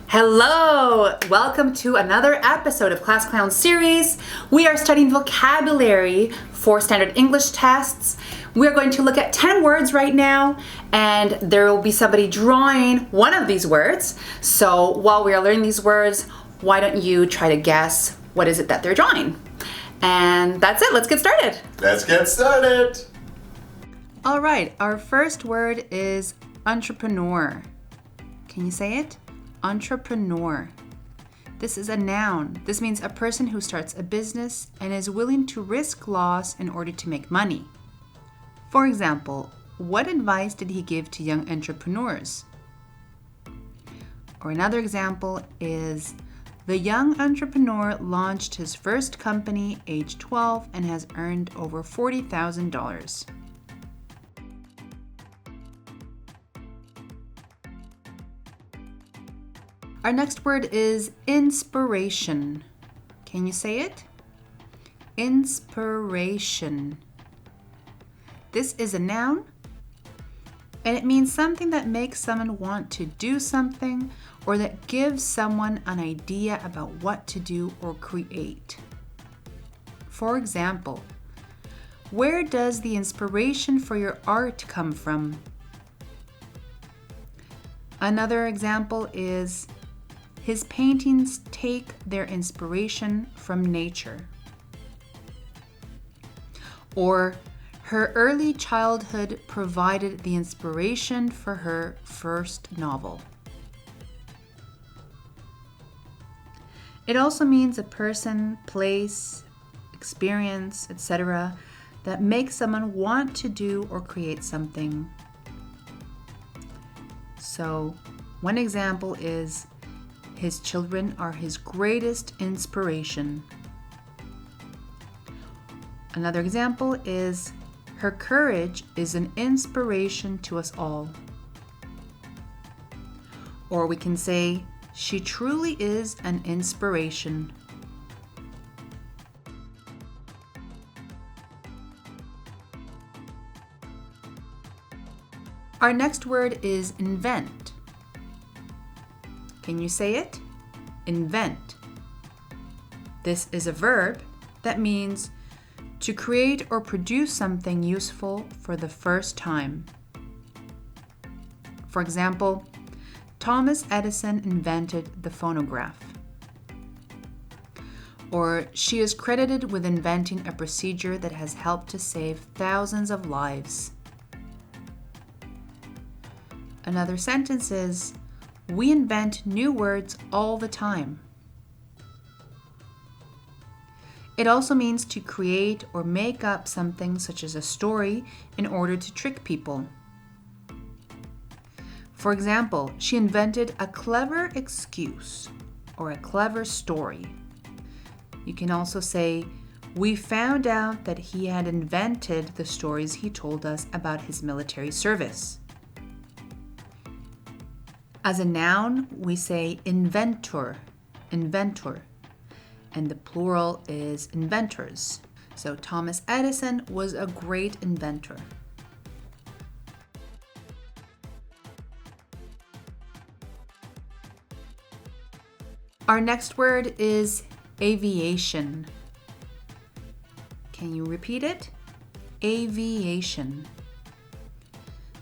Hello! Welcome to another episode of Class Clown series. We are studying vocabulary for standard English tests. We're going to look at 10 words right now, and there will be somebody drawing one of these words. So while we are learning these words, why don't you try to guess what is it that they're drawing? And that's it. Let's get started. Let's get started. All right. Our first word is entrepreneur. Can you say it? Entrepreneur. This is a noun. This means a person who starts a business and is willing to risk loss in order to make money. For example, what advice did he give to young entrepreneurs? Or another example is, the young entrepreneur launched his first company age 12 and has earned over $40,000. Our next word is inspiration. Can you say it? Inspiration. This is a noun, and it means something that makes someone want to do something or that gives someone an idea about what to do or create. For example, where does the inspiration for your art come from? Another example is, his paintings take their inspiration from nature. Or, her early childhood provided the inspiration for her first novel. It also means a person, place, experience, etc. that makes someone want to do or create something. So, one example is, his children are his greatest inspiration. Another example is, her courage is an inspiration to us all. Or we can say, she truly is an inspiration. Our next word is invent. Can you say it? Invent. This is a verb that means to create or produce something useful for the first time. For example, Thomas Edison invented the phonograph. Or, she is credited with inventing a procedure that has helped to save thousands of lives. Another sentence is, we invent new words all the time. It also means to create or make up something such as a story in order to trick people. For example, she invented a clever excuse or a clever story. You can also say, we found out that he had invented the stories he told us about his military service. As a noun, we say inventor, inventor, and the plural is inventors. So Thomas Edison was a great inventor. Our next word is aviation. Can you repeat it? Aviation.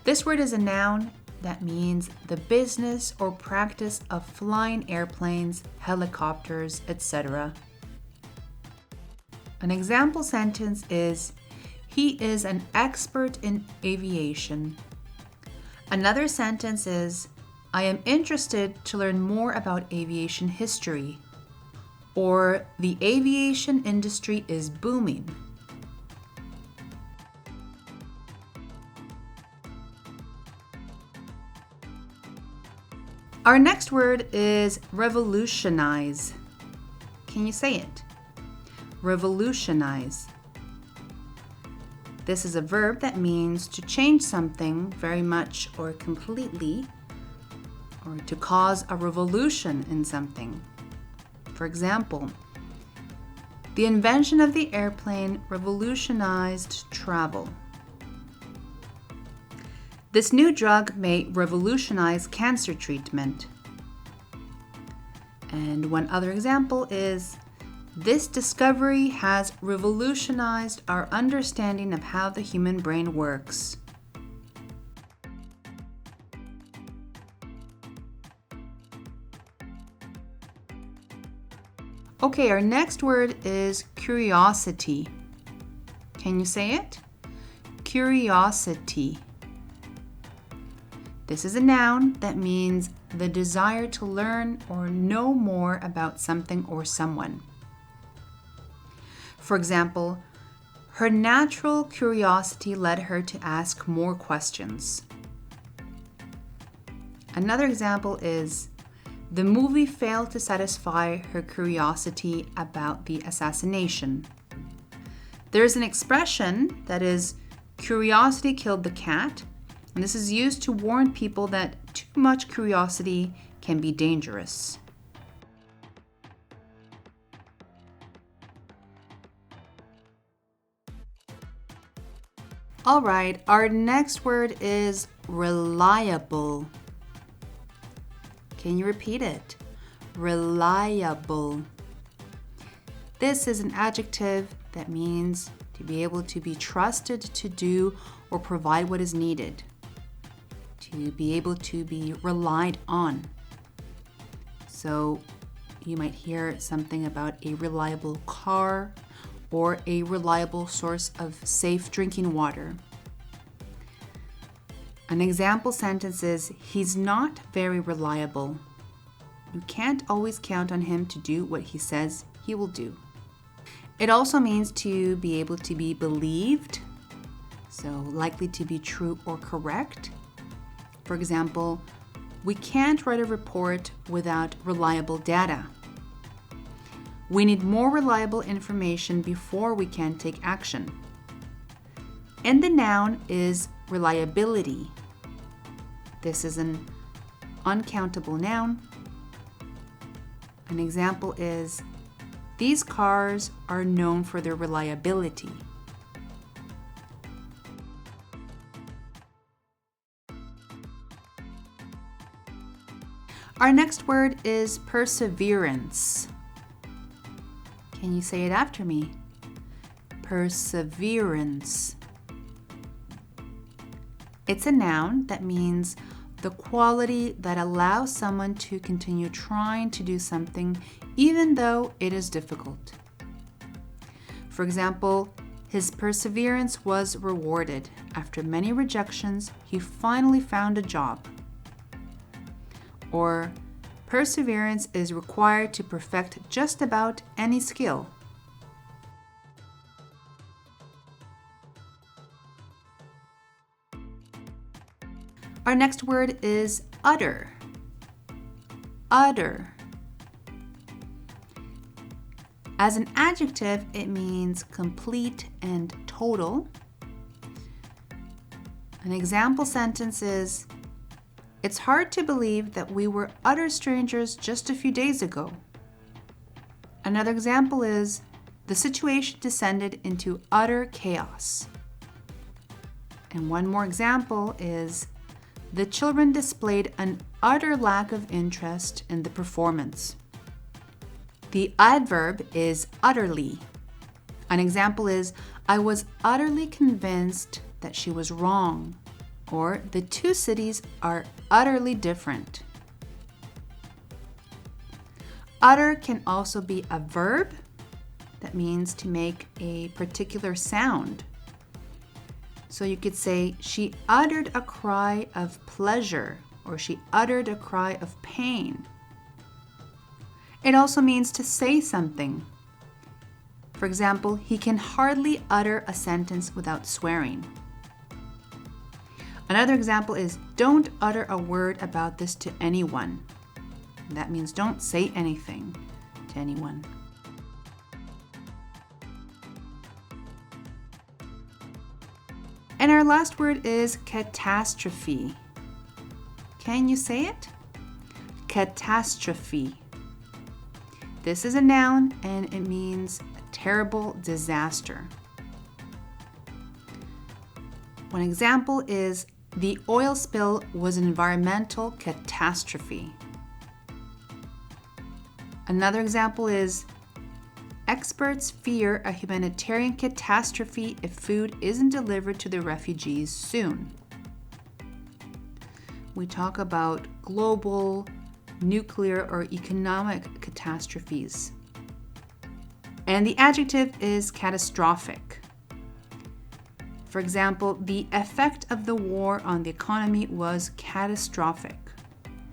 This word is a noun that means the business or practice of flying airplanes, helicopters, etc. An example sentence is, he is an expert in aviation. Another sentence is, I am interested to learn more about aviation history. Or, the aviation industry is booming. Our next word is revolutionize. Can you say it? Revolutionize. This is a verb that means to change something very much or completely, or to cause a revolution in something. For example, the invention of the airplane revolutionized travel. This new drug may revolutionize cancer treatment. And one other example is, this discovery has revolutionized our understanding of how the human brain works. Okay, our next word is curiosity. Can you say it? Curiosity. This is a noun that means the desire to learn or know more about something or someone. For example, her natural curiosity led her to ask more questions. Another example is, the movie failed to satisfy her curiosity about the assassination. There's an expression that is, curiosity killed the cat, and this is used to warn people that too much curiosity can be dangerous. All right, our next word is reliable. Can you repeat it? Reliable. This is an adjective that means to be able to be trusted to do or provide what is needed. To be able to be relied on. So you might hear something about a reliable car or a reliable source of safe drinking water. An example sentence is, he's not very reliable. You can't always count on him to do what he says he will do. It also means to be able to be believed, so likely to be true or correct. For example, we can't write a report without reliable data. We need more reliable information before we can take action. And the noun is reliability. This is an uncountable noun. An example is, these cars are known for their reliability. Our next word is perseverance. Can you say it after me? Perseverance. It's a noun that means the quality that allows someone to continue trying to do something even though it is difficult. For example, his perseverance was rewarded. After many rejections, he finally found a job. Or, perseverance is required to perfect just about any skill. Our next word is utter. Utter. As an adjective, it means complete and total. An example sentence is, it's hard to believe that we were utter strangers just a few days ago. Another example is, the situation descended into utter chaos. And one more example is, the children displayed an utter lack of interest in the performance. The adverb is utterly. An example is, I was utterly convinced that she was wrong. Or, the two cities are utterly different. Utter can also be a verb that means to make a particular sound. So you could say, she uttered a cry of pleasure, or she uttered a cry of pain. It also means to say something. For example, he can hardly utter a sentence without swearing. Another example is, don't utter a word about this to anyone. That means don't say anything to anyone. And our last word is catastrophe. Can you say it? Catastrophe. This is a noun and it means a terrible disaster. One example is, the oil spill was an environmental catastrophe. Another example is, experts fear a humanitarian catastrophe if food isn't delivered to the refugees soon. We talk about global, nuclear, or economic catastrophes. And the adjective is catastrophic. For example, the effect of the war on the economy was catastrophic.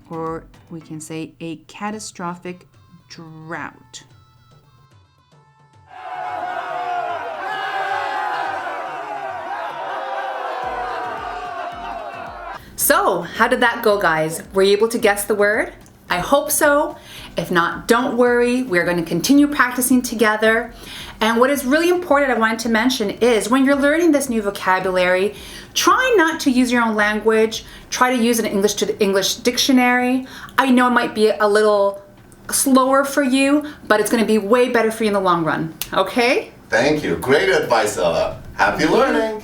Or we can say a catastrophic drought. So, how did that go, guys? Were you able to guess the word? I hope so. If not, don't worry. We're going to continue practicing together. And what is really important I wanted to mention is when you're learning this new vocabulary, try not to use your own language. Try to use an English to English dictionary. I know it might be a little slower for you, but it's going to be way better for you in the long run. Okay? Thank you. Great advice, Ella. Happy learning.